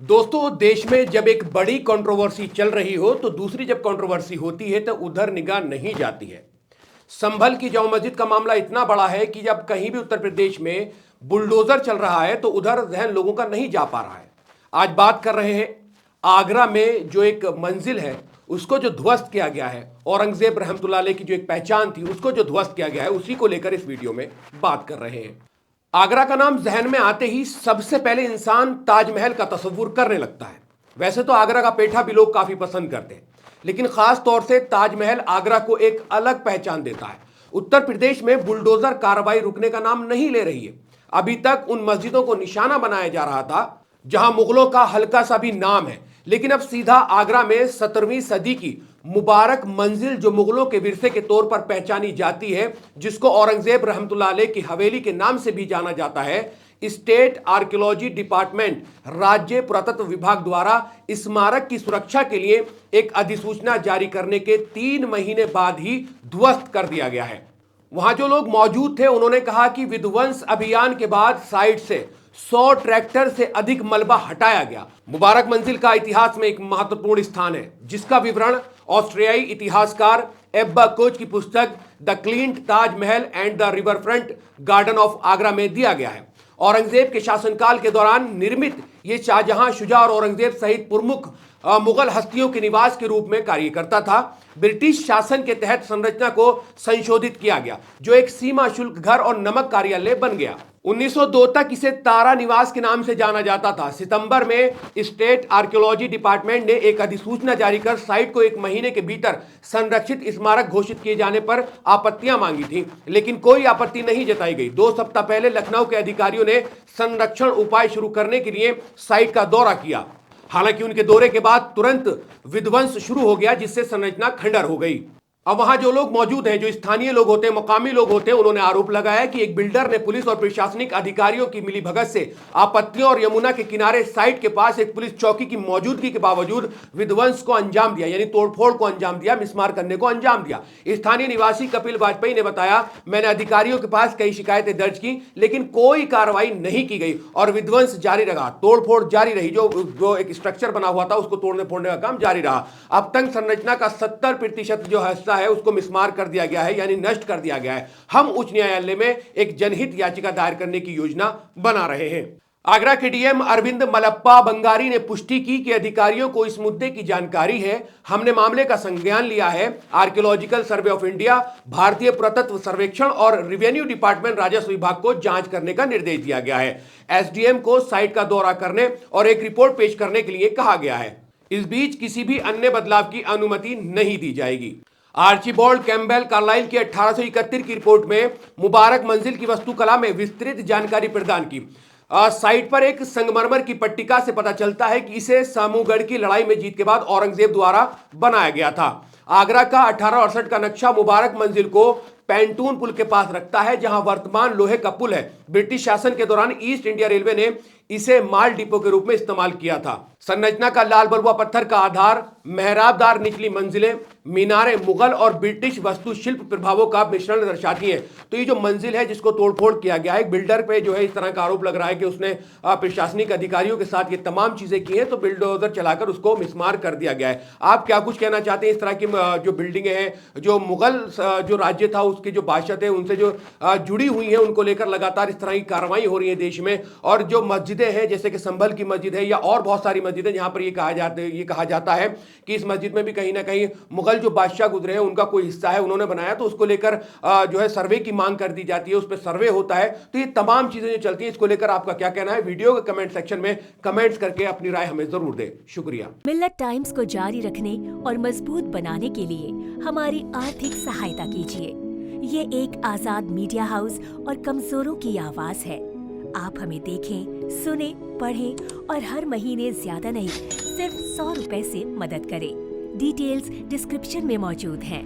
दोस्तों, देश में जब एक बड़ी कंट्रोवर्सी चल रही हो तो दूसरी जब कंट्रोवर्सी होती है तो उधर निगाह नहीं जाती है। संभल की जामा मस्जिद का मामला इतना बड़ा है कि जब कहीं भी उत्तर प्रदेश में बुलडोजर चल रहा है तो उधर जहन लोगों का नहीं जा पा रहा है। आज बात कर रहे हैं आगरा में जो एक मंजिल है उसको जो ध्वस्त किया गया है, औरंगजेब रहमतुल्लाह अलैह की जो एक पहचान थी उसको जो ध्वस्त किया गया है, उसी को लेकर इस वीडियो में बात कर रहे हैं। आगरा का नाम जहन में आते ही सबसे पहले इंसान ताजमहल का तस्वुर करने लगता है। वैसे तो आगरा का पेठा भी लोग काफी पसंद करते हैं, लेकिन खास तौर से ताजमहल आगरा को एक अलग पहचान देता है। उत्तर प्रदेश में बुलडोजर कार्रवाई रुकने का नाम नहीं ले रही है। अभी तक उन मस्जिदों को निशाना बनाया जा रहा था जहां मुगलों का हल्का सा भी नाम है, लेकिन अब सीधा आगरा में 17वीं सदी की मुबारक मंजिल जो मुगलों के विरसे के तौर पर पहचानी जाती है, जिसको औरंगजेब रहमतुल्लाह अलैह की हवेली के नाम से भी जाना जाता है, स्टेट आर्कियोलॉजी डिपार्टमेंट राज्य पुरातत्व विभाग द्वारा स्मारक की सुरक्षा के लिए एक अधिसूचना जारी करने के 3 महीने बाद ही ध्वस्त कर दिया गया है। वहां जो लोग मौजूद थे उन्होंने कहा कि विध्वंस अभियान के बाद साइट से 100 ट्रैक्टर से अधिक मलबा हटाया गया। मुबारक मंजिल का इतिहास में एक महत्वपूर्ण स्थान है, जिसका विवरण ऑस्ट्रियाई इतिहासकार एब्बा कोच की पुस्तक the Clint Taj Mahal and the riverfront garden of Agra में दिया गया है। औरंगजेब के शासनकाल के दौरान निर्मित ये शाहजहां, शुजा और औरंगजेब सहित प्रमुख मुगल हस्तियों के निवास के रूप में कार्य करता था। ब्रिटिश शासन के तहत संरचना को संशोधित किया गया, जो एक सीमा शुल्क घर और नमक कार्यालय बन गया। 1902 तक इसे तारा निवास के नाम से जाना जाता था। सितंबर में स्टेट आर्कियोलॉजी डिपार्टमेंट ने एक अधिसूचना जारी कर साइट को 1 महीने के भीतर संरक्षित स्मारक घोषित किए जाने पर आपत्तियां मांगी थी, लेकिन कोई आपत्ति नहीं जताई गई। 2 सप्ताह पहले लखनऊ के अधिकारियों ने संरक्षण उपाय शुरू करने के लिए साइट का दौरा किया। हालांकि उनके दौरे के बाद तुरंत विध्वंस शुरू हो गया, जिससे संरचना खंडर हो गई। अब वहां जो लोग मौजूद हैं, जो स्थानीय लोग होते हैं, मुकामी लोग होते हैं, उन्होंने आरोप लगाया कि एक बिल्डर ने पुलिस और प्रशासनिक अधिकारियों की मिलीभगत से आपत्तियों और यमुना के किनारे साइट के पास एक पुलिस चौकी की मौजूदगी के बावजूद विध्वंस को अंजाम दिया, यानी तोड़फोड़ को अंजाम दिया, मिसमार करने को अंजाम दिया। स्थानीय निवासी कपिल वाजपेयी ने बताया, मैंने अधिकारियों के पास कई शिकायतें दर्ज की, लेकिन कोई कार्रवाई नहीं की गई और विध्वंस जारी रहा, तोड़फोड़ जारी रही। जो एक स्ट्रक्चर बना हुआ था उसको तोड़ने फोड़ने का काम जारी रहा। अब तक संरचना का 70% जो हिस्सा है उसको मिसमार कर दिया गया है, यानी नष्ट कर दिया गया है। हम उच्च न्यायालय में एक जनहित याचिका दायर करने की योजना बना रहे हैं। आगरा के डीएम अरविंद मलप्पा बंगारी ने पुष्टि की कि अधिकारियों को इस मुद्दे की जानकारी है। हमने मामले का संज्ञान लिया है। आर्कियोलॉजिकल सर्वे ऑफ इंडिया, भारतीय पुरातत्व सर्वेक्षण और रेवेन्यू डिपार्टमेंट राजस्व विभाग को जांच करने का निर्देश दिया गया है। एसडीएम को साइट का दौरा करने और एक रिपोर्ट पेश करने के लिए कहा गया है। इस बीच किसी भी अन्य बदलाव की अनुमति नहीं दी जाएगी। आर्चिबाल्ड कैम्पबेल कार्लाइल की 1831 की रिपोर्ट में मुबारक मंजिल की वास्तुकला में विस्तृत जानकारी प्रदान की। साइट पर एक संगमरमर की पट्टिका से पता चलता है कि इसे सामूगढ़ की लड़ाई में जीत के बाद औरंगजेब द्वारा बनाया गया था। आगरा का 1868 का नक्शा मुबारक मंजिल को पैंटून पुल के पास रखता है, जहां वर्तमान लोहे का पुल है। ब्रिटिश शासन के दौरान ईस्ट इंडिया रेलवे ने इसे माल डिपो के रूप में इस्तेमाल किया था। संरचना का लाल बलुआ पत्थर का आधार, मेहराबदार निचली मंजिलें, मीनारें मुगल और ब्रिटिश वास्तुशिल्प प्रभावों का मिश्रण दर्शाती है। तो ये जो मंजिल है जिसको तोड़फोड़ किया गया है, बिल्डर पे जो है इस तरह का आरोप लग रहा है कि उसने प्रशासनिक अधिकारियों के साथ ये तमाम चीजें की हैं, तो बिल्डोजर चलाकर उसको मिसमार कर दिया गया है। आप क्या कुछ कहना चाहते हैं? इस तरह की जो बिल्डिंगें हैं, जो मुगल जो राज्य था उसके जो बादशाह थे उनसे जो जुड़ी हुई हैं, उनको लेकर लगातार इस तरह की कार्रवाई हो रही है देश में। और जो मस्जिदें हैं, जैसे कि संभल की मस्जिद है या और बहुत सारी मस्जिदें, जहां पर ये कहा जाता है कि इस मस्जिद में भी कहीं ना कहीं मुगल जो बादशाह गुजरे हैं उनका कोई हिस्सा है, उन्होंने बनाया, तो उसको लेकर जो है सर्वे की मांग कर दी जाती है, उस पर सर्वे होता है। तो ये तमाम चीजें जो चलती हैं, इसको लेकर आपका क्या कहना है? वीडियो के कमेंट सेक्शन में कमेंट्स करके अपनी राय हमें जरूर दें। शुक्रिया। मिल्लत टाइम्स को जारी रखने और मजबूत बनाने के लिए हमारी आर्थिक सहायता कीजिए। ये एक आजाद मीडिया हाउस और कमजोरों की आवाज है। आप हमें देखें, सुने, पढ़ें और हर महीने ज्यादा नहीं, सिर्फ 100 रुपए से मदद करें। डिटेल्स डिस्क्रिप्शन में मौजूद हैं।